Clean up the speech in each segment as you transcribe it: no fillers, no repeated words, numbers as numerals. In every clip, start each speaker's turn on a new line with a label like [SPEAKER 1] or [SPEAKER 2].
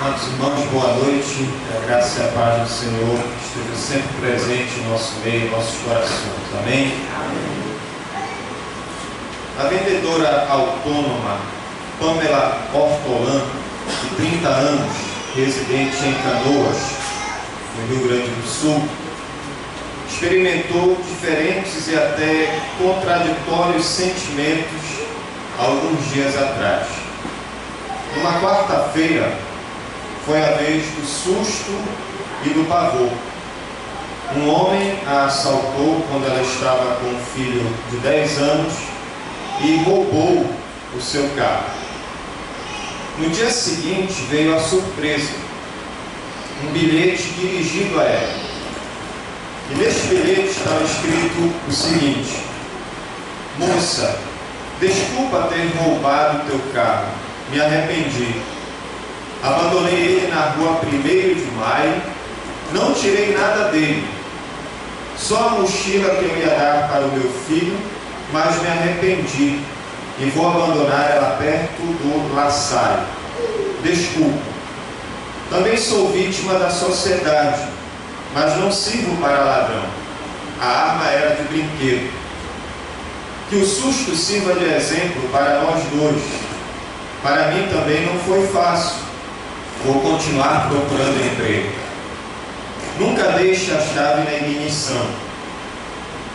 [SPEAKER 1] Amados irmãos, boa noite. Que a graça e a paz do Senhor esteja sempre presente em nosso meio, em nossos corações. Amém? A vendedora autônoma Pamela Ortolan, de 30 anos, residente em Canoas, no Rio Grande do Sul, experimentou diferentes e até contraditórios sentimentos alguns dias atrás. Numa quarta-feira, foi a vez do susto e do pavor. Um homem a assaltou quando ela estava com um filho de 10 anos e roubou o seu carro. No dia seguinte veio a surpresa, um bilhete dirigido a ela. E neste bilhete estava escrito o seguinte: moça, desculpa ter roubado o teu carro, me arrependi. Abandonei ele na rua 1º de maio, não tirei nada dele, só a mochila que eu ia dar para o meu filho, mas me arrependi e vou abandonar ela perto do La Salle. Desculpa. Também sou vítima da sociedade, mas não sirvo para ladrão. A arma era de brinquedo. Que o susto sirva de exemplo para nós dois. Para mim também não foi fácil. Vou continuar procurando emprego. Nunca deixe a chave na ignição.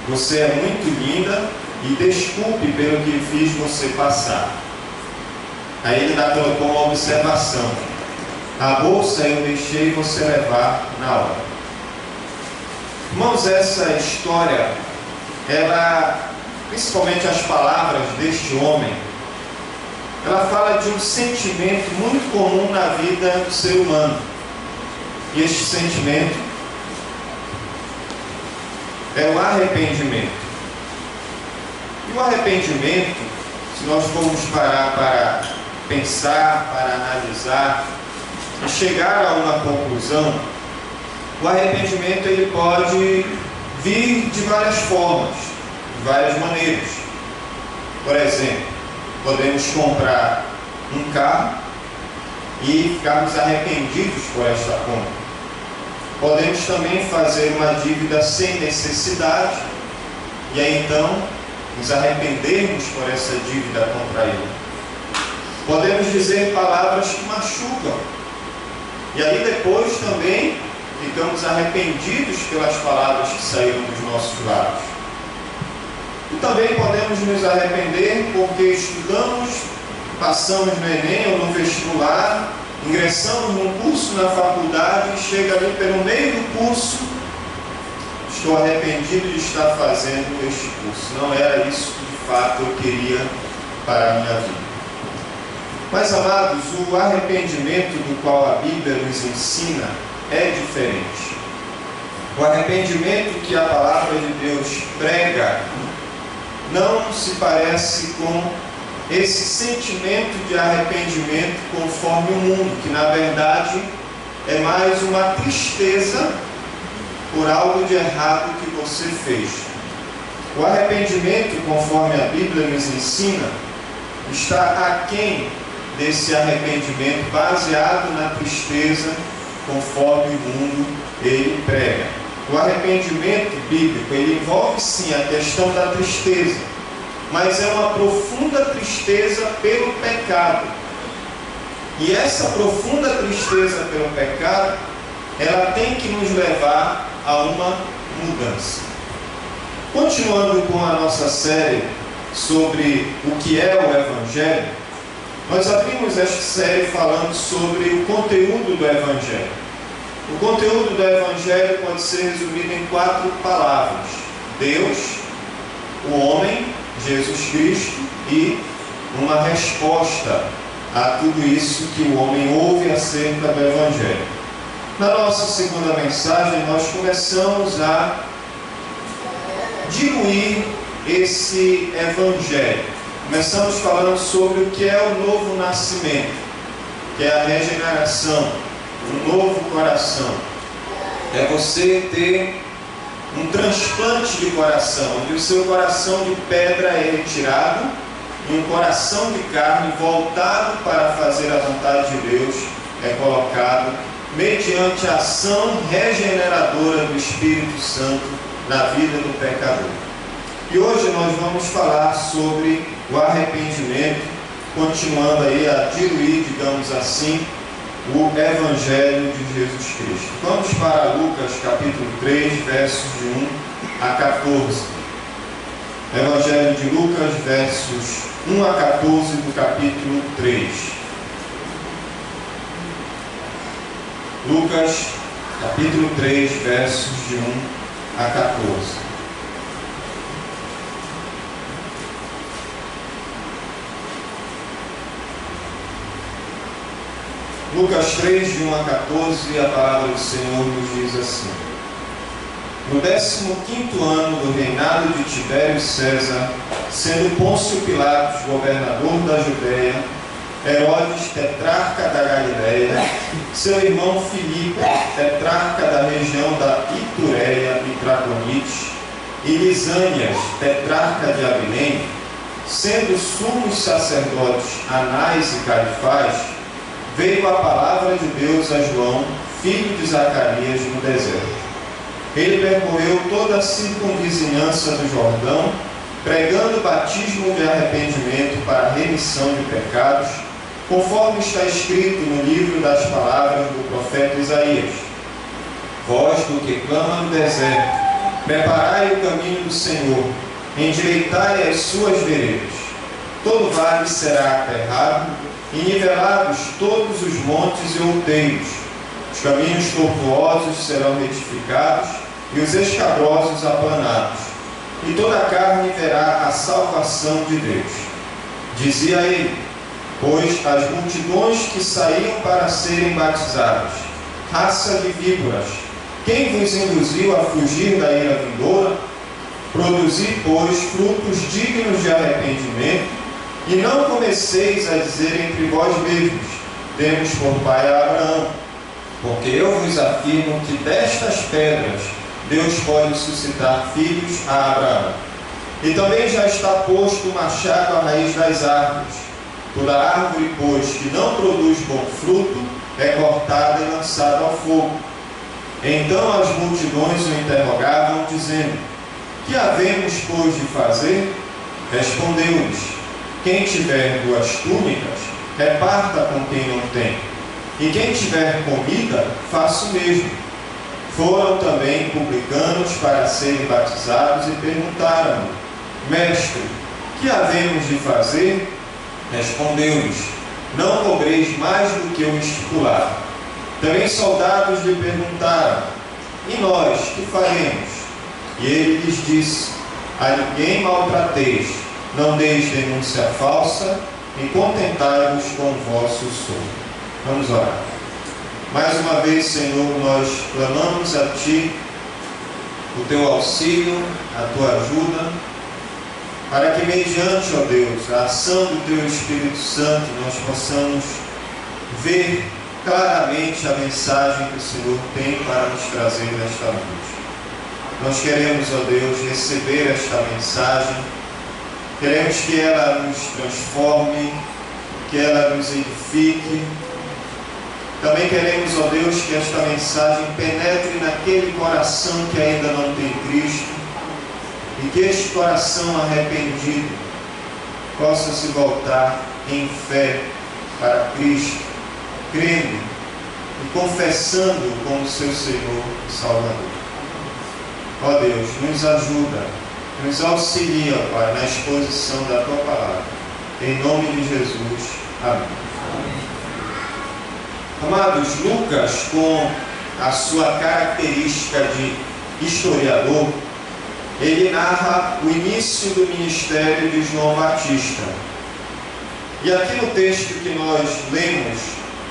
[SPEAKER 1] Você é muito linda e desculpe pelo que fiz você passar. Aí ele ainda colocou uma observação: a bolsa eu deixei você levar na hora. Irmãos, essa história, ela, principalmente as palavras deste homem, ela fala de um sentimento muito comum na vida do ser humano. E este sentimento é o arrependimento. E o arrependimento, se nós formos parar para pensar, para analisar e chegar a uma conclusão, o arrependimento ele pode vir de várias formas, de várias maneiras. Por exemplo, podemos comprar um carro e ficarmos arrependidos por esta compra. Podemos também fazer uma dívida sem necessidade e aí então nos arrependermos por essa dívida contraída. Podemos dizer palavras que machucam e aí depois também ficamos arrependidos pelas palavras que saíram dos nossos lábios. E também podemos nos arrepender porque estudamos, passamos no Enem ou no vestibular, ingressamos num curso na faculdade e chega ali pelo meio do curso, estou arrependido de estar fazendo este curso. Não era isso que de fato eu queria para a minha vida. Mas, amados, o arrependimento do qual a Bíblia nos ensina é diferente. O arrependimento que a palavra de Deus prega não se parece com esse sentimento de arrependimento conforme o mundo, que na verdade é mais uma tristeza por algo de errado que você fez. O arrependimento, conforme a Bíblia nos ensina, está aquém desse arrependimento baseado na tristeza conforme o mundo ele prega. O arrependimento bíblico, ele envolve sim a questão da tristeza, mas é uma profunda tristeza pelo pecado. E essa profunda tristeza pelo pecado, ela tem que nos levar a uma mudança. Continuando com a nossa série sobre o que é o Evangelho, nós abrimos esta série falando sobre o conteúdo do Evangelho. O conteúdo do Evangelho pode ser resumido em 4 palavras: Deus, o homem, Jesus Cristo e uma resposta a tudo isso que o homem ouve acerca do Evangelho. Na nossa segunda mensagem, nós começamos a diluir esse Evangelho. Começamos falando sobre o que é o novo nascimento, que é a regeneração, um novo coração. É você ter um transplante de coração, onde o seu coração de pedra é retirado e um coração de carne voltado para fazer a vontade de Deus é colocado mediante a ação regeneradora do Espírito Santo na vida do pecador. E hoje nós vamos falar sobre o arrependimento, continuando aí a diluir, digamos assim, o Evangelho de Jesus Cristo. Vamos para Lucas capítulo 3, versos de 1 a 14. Evangelho de Lucas, versos 1 a 14 do capítulo 3. Lucas capítulo 3, versos de 1 a 14. Lucas 3, de 1 a 14, a palavra do Senhor nos diz assim: No 15º ano do reinado de Tibério César, sendo Pôncio Pilatos governador da Judéia, Herodes tetrarca da Galileia, seu irmão Filipe, tetrarca da região da Itureia e Traconite, e Lisânias, tetrarca de Abilene, sendo sumos sacerdotes Anás e Caifás, veio a palavra de Deus a João, filho de Zacarias, no deserto. Ele percorreu toda a circunvizinhança do Jordão, pregando o batismo de arrependimento para a remissão de pecados, conforme está escrito no livro das palavras do profeta Isaías: Voz do que clama no deserto, preparai o caminho do Senhor, endireitai as suas veredas. Todo vale será aterrado, e nivelados todos os montes e outeiros. Os caminhos tortuosos serão retificados, e os escabrosos aplanados. E toda a carne verá a salvação de Deus. Dizia ele: Pois as multidões que saíam para serem batizadas, raça de víboras, quem vos induziu a fugir da ira vindoura? Produzi, pois, frutos dignos de arrependimento, e não comeceis a dizer entre vós mesmos: temos por pai a Abraão. Porque eu vos afirmo que destas pedras Deus pode suscitar filhos a Abraão. E também já está posto o machado à raiz das árvores. Toda árvore, pois, que não produz bom fruto, é cortada e lançada ao fogo. Então as multidões o interrogavam, dizendo: Que havemos, pois, de fazer? Respondeu-lhes: Quem tiver 2 túnicas, reparta com quem não tem. E quem tiver comida, faça o mesmo. Foram também publicanos para serem batizados e perguntaram-lhe: Mestre, que havemos de fazer? Respondeu-lhes: Não cobreis mais do que o estipulado. Também soldados lhe perguntaram: E nós, que faremos? E ele lhes disse: A ninguém maltrateis, não deis denúncia falsa, e contentai-vos com o vosso solo. Vamos orar. Mais uma vez, Senhor, nós clamamos a Ti o Teu auxílio, a Tua ajuda, para que mediante, ó Deus, a ação do Teu Espírito Santo, nós possamos ver claramente a mensagem que o Senhor tem para nos trazer nesta noite. Nós queremos, ó Deus, receber esta mensagem. Queremos que ela nos transforme, que ela nos edifique. Também queremos, ó Deus, que esta mensagem penetre naquele coração que ainda não tem Cristo, e que este coração arrependido possa se voltar em fé para Cristo, crendo e confessando como seu Senhor e Salvador. Ó Deus, nos ajuda, nos auxilia, Pai, na exposição da Tua palavra. Em nome de Jesus. Amém. Amados, Lucas, com a sua característica de historiador, ele narra o início do ministério de João Batista. E aqui no texto que nós lemos,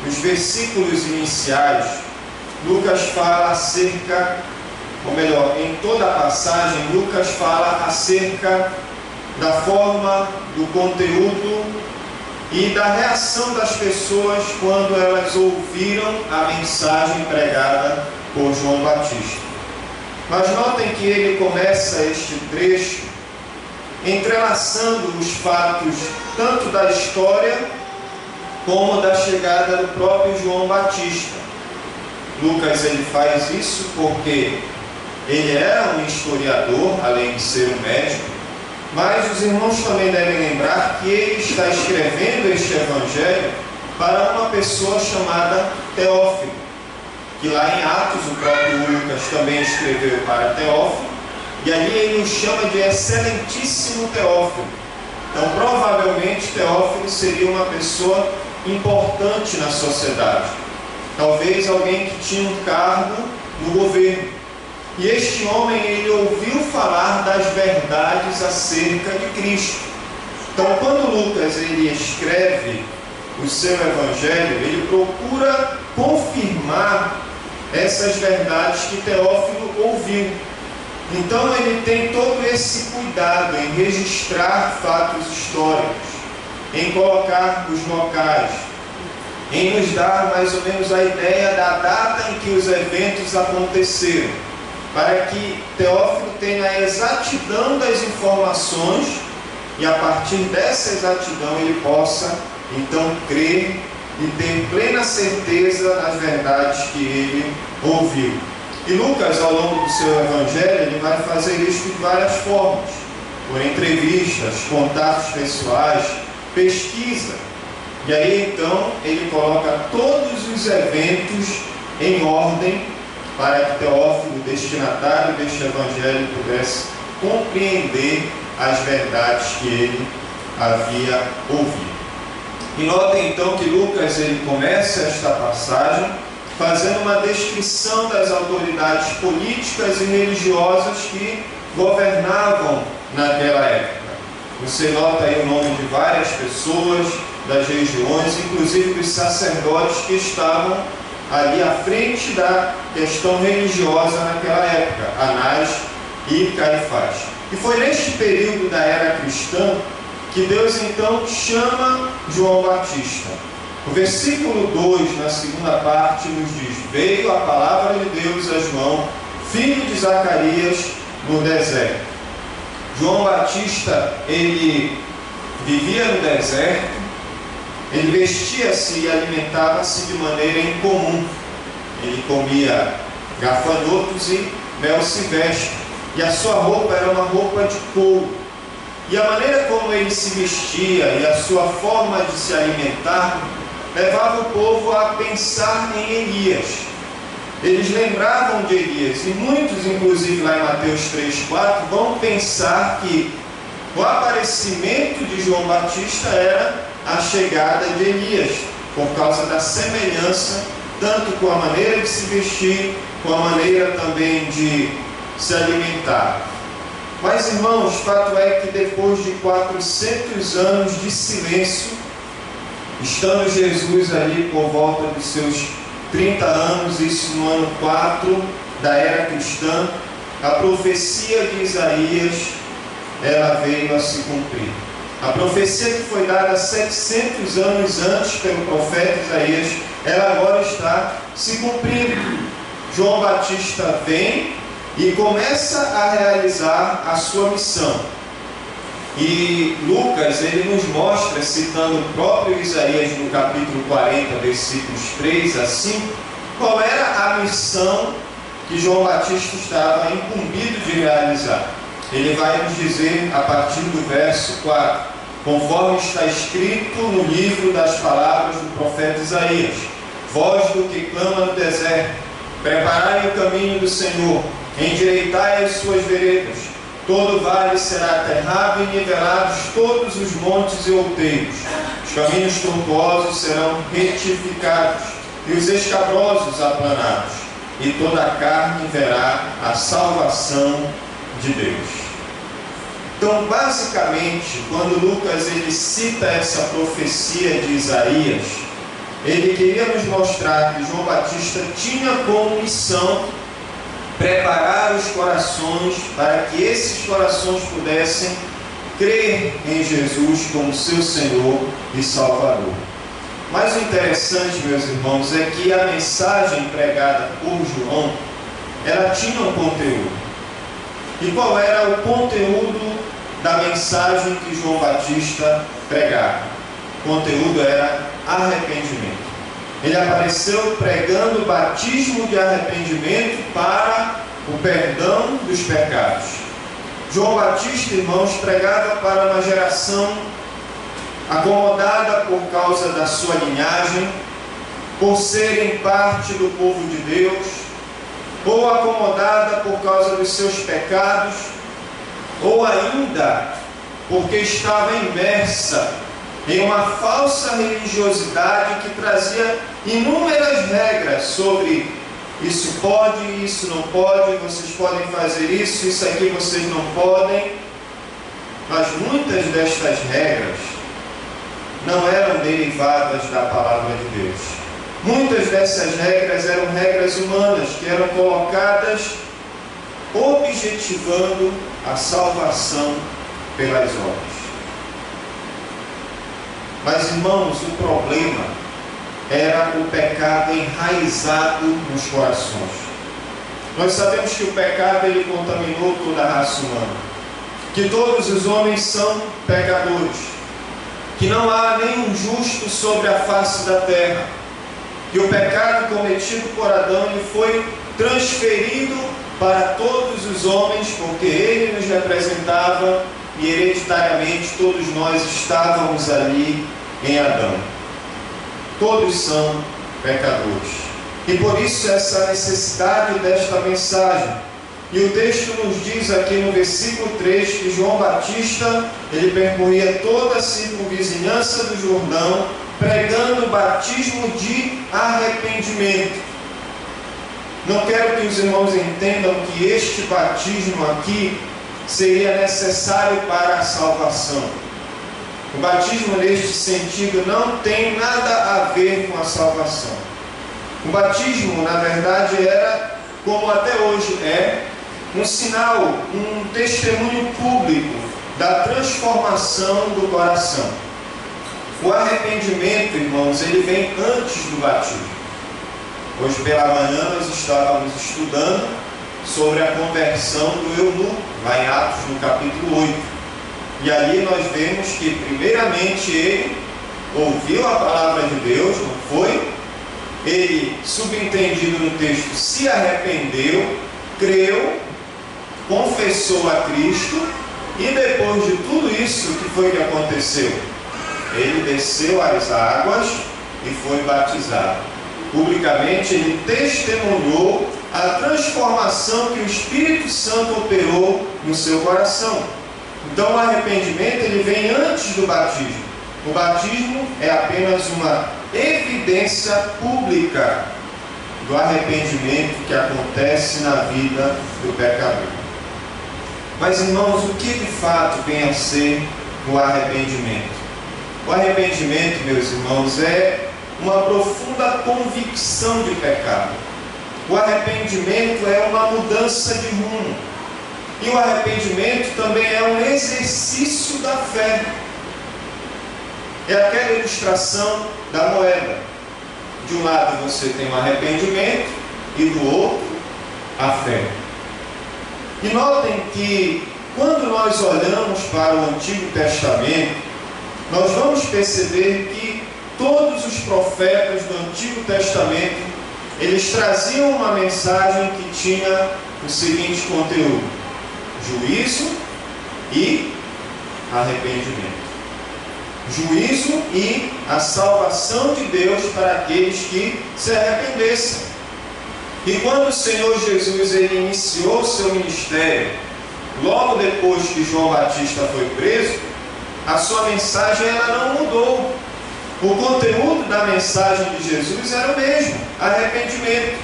[SPEAKER 1] nos versículos iniciais, Lucas fala acerca, ou melhor, em toda a passagem, Lucas fala acerca da forma, do conteúdo e da reação das pessoas quando elas ouviram a mensagem pregada por João Batista. Mas notem que ele começa este trecho entrelaçando os fatos tanto da história como da chegada do próprio João Batista. Lucas ele faz isso porque ele era um historiador, além de ser um médico, mas os irmãos também devem lembrar que ele está escrevendo este evangelho para uma pessoa chamada Teófilo, que lá em Atos o próprio Lucas também escreveu para Teófilo, e ali ele o chama de excelentíssimo Teófilo. Então provavelmente Teófilo seria uma pessoa importante na sociedade, talvez alguém que tinha um cargo no governo. E este homem, ele ouviu falar das verdades acerca de Cristo. Então, quando Lucas ele escreve o seu evangelho, ele procura confirmar essas verdades que Teófilo ouviu. Então, ele tem todo esse cuidado em registrar fatos históricos, em colocar os locais, em nos dar mais ou menos a ideia da data em que os eventos aconteceram, para que Teófilo tenha a exatidão das informações e a partir dessa exatidão ele possa então crer e ter plena certeza das verdades que ele ouviu. E Lucas, ao longo do seu evangelho, ele vai fazer isso de várias formas, por entrevistas, contatos pessoais, pesquisa. E aí então ele coloca todos os eventos em ordem para que Teófilo, destinatário deste evangelho, pudesse compreender as verdades que ele havia ouvido. E notem então que Lucas ele começa esta passagem fazendo uma descrição das autoridades políticas e religiosas que governavam naquela época. Você nota aí o nome de várias pessoas das regiões, inclusive dos sacerdotes que estavam ali à frente da questão religiosa naquela época, Anás e Caifás. E foi neste período da era cristã que Deus então chama João Batista. O versículo 2, na segunda parte, nos diz: veio a palavra de Deus a João, filho de Zacarias, no deserto. João Batista, ele vivia no deserto, ele vestia-se e alimentava-se de maneira incomum. Ele comia gafanhotos e mel silvestre, e a sua roupa era uma roupa de couro. E a maneira como ele se vestia e a sua forma de se alimentar levava o povo a pensar em Elias. Eles lembravam de Elias, e muitos, inclusive lá em Mateus 3,4, vão pensar que o aparecimento de João Batista era a chegada de Elias, por causa da semelhança, tanto com a maneira de se vestir, com a maneira também de se alimentar. Mas, irmãos, fato é que depois de 400 anos de silêncio, estando Jesus ali por volta dos seus 30 anos, isso no ano 4 da era cristã, a profecia de Isaías, ela veio a se cumprir. A profecia que foi dada 700 anos antes pelo profeta Isaías, ela agora está se cumprindo. João Batista vem e começa a realizar a sua missão. E Lucas, ele nos mostra, citando o próprio Isaías no capítulo 40, versículos 3 a 5, qual era a missão que João Batista estava incumbido de realizar. Ele vai nos dizer, a partir do verso 4, conforme está escrito no livro das palavras do profeta Isaías: voz do que clama no deserto, preparai o caminho do Senhor, endireitai as suas veredas, todo vale será aterrado e nivelados todos os montes e outeiros, os caminhos tortuosos serão retificados e os escabrosos aplanados, e toda a carne verá a salvação de Deus. Então, basicamente, quando Lucas ele cita essa profecia de Isaías, ele queria nos mostrar que João Batista tinha como missão preparar os corações para que esses corações pudessem crer em Jesus como seu Senhor e Salvador. Mas o interessante, meus irmãos, é que a mensagem pregada por João, ela tinha um conteúdo. E qual era o conteúdo da mensagem que João Batista pregava? conteúdo era arrependimento. Ele apareceu pregando o batismo de arrependimento para o perdão dos pecados. João Batista, irmãos, pregava para uma geração acomodada por causa da sua linhagem, por serem parte do povo de Deus, ou acomodada por causa dos seus pecados, ou ainda porque estava imersa em uma falsa religiosidade que trazia inúmeras regras sobre isso pode, isso não pode, vocês podem fazer isso, isso aqui vocês não podem. Mas muitas destas regras não eram derivadas da palavra de Deus. Muitas dessas regras eram regras humanas que eram colocadas objetivando a salvação pelas obras. Mas, irmãos, o problema era o pecado enraizado nos corações. Nós sabemos que o pecado ele contaminou toda a raça humana, que todos os homens são pecadores, que não há nenhum justo sobre a face da terra, que o pecado cometido por Adão ele foi transferido para todos os homens, porque ele nos representava e hereditariamente todos nós estávamos ali em Adão. Todos são pecadores. E por isso essa necessidade desta mensagem. E o texto nos diz aqui no versículo 3 que João Batista, ele percorria toda a circunvizinhança do Jordão, pregando o batismo de arrependimento. Não quero que os irmãos entendam que este batismo aqui seria necessário para a salvação. O batismo neste sentido não tem nada a ver com a salvação. O batismo, na verdade, era, como até hoje é, um sinal, um testemunho público da transformação do coração. O arrependimento, irmãos, ele vem antes do batismo. Hoje pela manhã nós estávamos estudando sobre a conversão do eunuco, lá em Atos, no capítulo 8. E ali nós vemos que primeiramente ele ouviu a palavra de Deus, não foi? Ele, subentendido no texto, se arrependeu, creu, confessou a Cristo, e depois de tudo isso, o que foi que aconteceu? Ele desceu às águas e foi batizado. Publicamente ele testemunhou a transformação que o Espírito Santo operou no seu coração. Então o arrependimento ele vem antes do batismo. O batismo é apenas uma evidência pública do arrependimento que acontece na vida do pecador. Mas, irmãos, o que de fato vem a ser o arrependimento? O arrependimento, meus irmãos, é uma profunda convicção de pecado. O arrependimento é uma mudança de rumo. E o arrependimento também é um exercício da fé. É aquela ilustração da moeda. De um lado você tem o arrependimento e do outro a fé. E notem que quando nós olhamos para o Antigo Testamento, nós vamos perceber que todos os profetas do Antigo Testamento, eles traziam uma mensagem que tinha o seguinte conteúdo: juízo e arrependimento. Juízo e a salvação de Deus para aqueles que se arrependessem. E quando o Senhor Jesus ele iniciou o seu ministério, logo depois que João Batista foi preso, a sua mensagem ela não mudou. O conteúdo da mensagem de Jesus era o mesmo: arrependimento.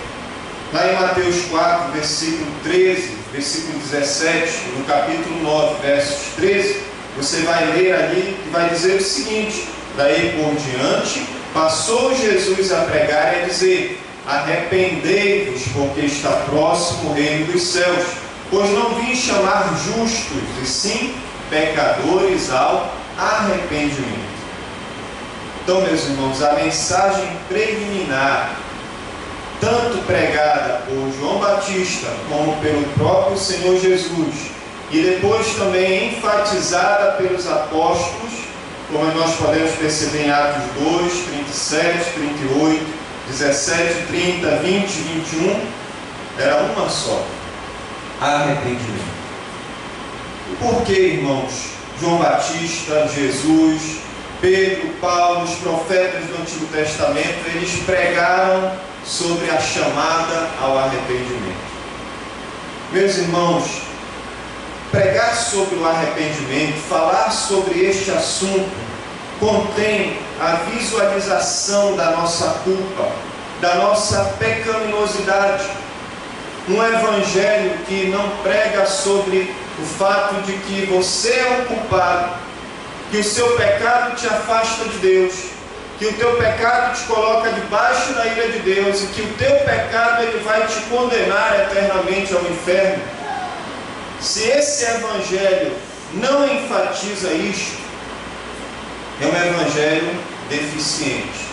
[SPEAKER 1] Lá em Mateus 4, versículo 13, versículo 17, no capítulo 9, versos 13, você vai ler ali e vai dizer o seguinte: daí por diante, passou Jesus a pregar e a dizer: arrependei-vos, porque está próximo o reino dos céus, pois não vim chamar justos, e sim pecadores ao arrependimento. Então, meus irmãos, a mensagem preliminar, tanto pregada por João Batista como pelo próprio Senhor Jesus, e depois também enfatizada pelos apóstolos, como nós podemos perceber em Atos 2, 37, 38, 17, 30, 20, 21, era uma só: arrependimento. E por que, irmãos, João Batista, Jesus, Pedro, Paulo, os profetas do Antigo Testamento, eles pregaram sobre a chamada ao arrependimento? Meus irmãos, pregar sobre o arrependimento, falar sobre este assunto, contém a visualização da nossa culpa, da nossa pecaminosidade. Um evangelho que não prega sobre o fato de que você é um culpado, que o seu pecado te afasta de Deus, que o teu pecado te coloca debaixo da ira de Deus e que o teu pecado ele vai te condenar eternamente ao inferno. Se esse evangelho não enfatiza isto, é um evangelho deficiente.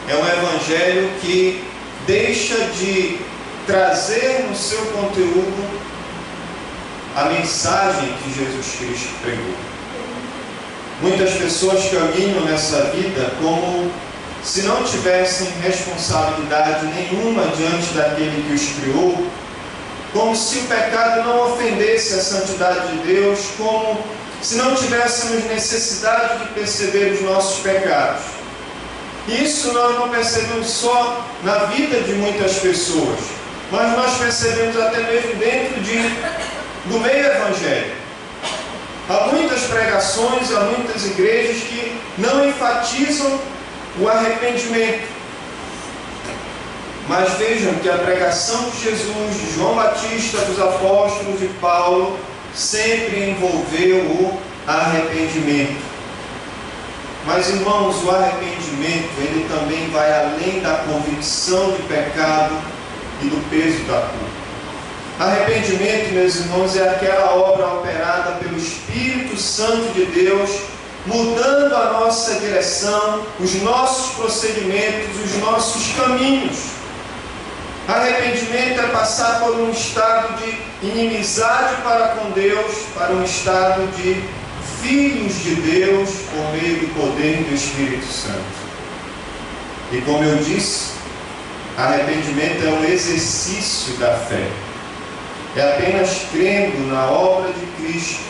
[SPEAKER 1] É um evangelho que deixa de trazer no seu conteúdo a mensagem que Jesus Cristo pregou. Muitas pessoas caminham nessa vida como se não tivessem responsabilidade nenhuma diante daquele que os criou, como se o pecado não ofendesse a santidade de Deus, como se não tivéssemos necessidade de perceber os nossos pecados. E isso nós não percebemos só na vida de muitas pessoas, mas nós percebemos até mesmo dentro do meio evangélico. Há muitas pregações, há muitas igrejas que não enfatizam o arrependimento. Mas vejam que a pregação de Jesus, de João Batista, dos apóstolos, de Paulo, sempre envolveu o arrependimento. Mas, irmãos, o arrependimento, ele também vai além da convicção de pecado e do peso da culpa. Arrependimento, meus irmãos, é aquela obra operada pelo Espírito Santo de Deus, mudando a nossa direção, os nossos procedimentos, os nossos caminhos. Arrependimento é passar por um estado de inimizade para com Deus, para um estado de filhos de Deus, por meio do poder do Espírito Santo. E como eu disse, arrependimento é um exercício da fé. É apenas crendo na obra de Cristo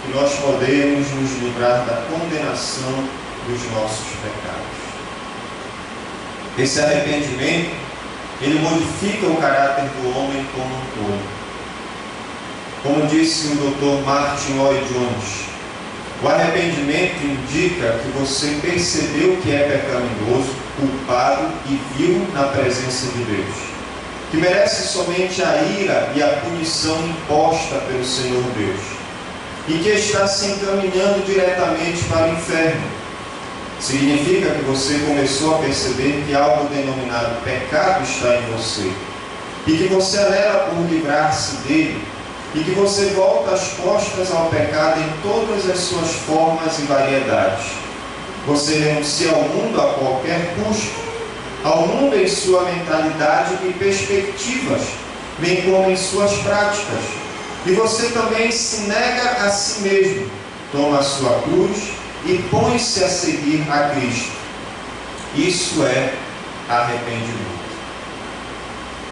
[SPEAKER 1] que nós podemos nos livrar da condenação dos nossos pecados. Esse arrependimento, ele modifica o caráter do homem como um todo. Como disse o Dr. Martin Lloyd Jones, o arrependimento indica que você percebeu que é pecaminoso, culpado e vil na presença de Deus, que merece somente a ira e a punição imposta pelo Senhor Deus, e que está se encaminhando diretamente para o inferno. Significa que você começou a perceber que algo denominado pecado está em você, e que você anela por livrar-se dele, e que você volta as costas ao pecado em todas as suas formas e variedades. Você renuncia ao mundo a qualquer custo, ao mundo em sua mentalidade e perspectivas, bem como em suas práticas. E você também se nega a si mesmo, toma a sua cruz e põe-se a seguir a Cristo. Isso é arrependimento.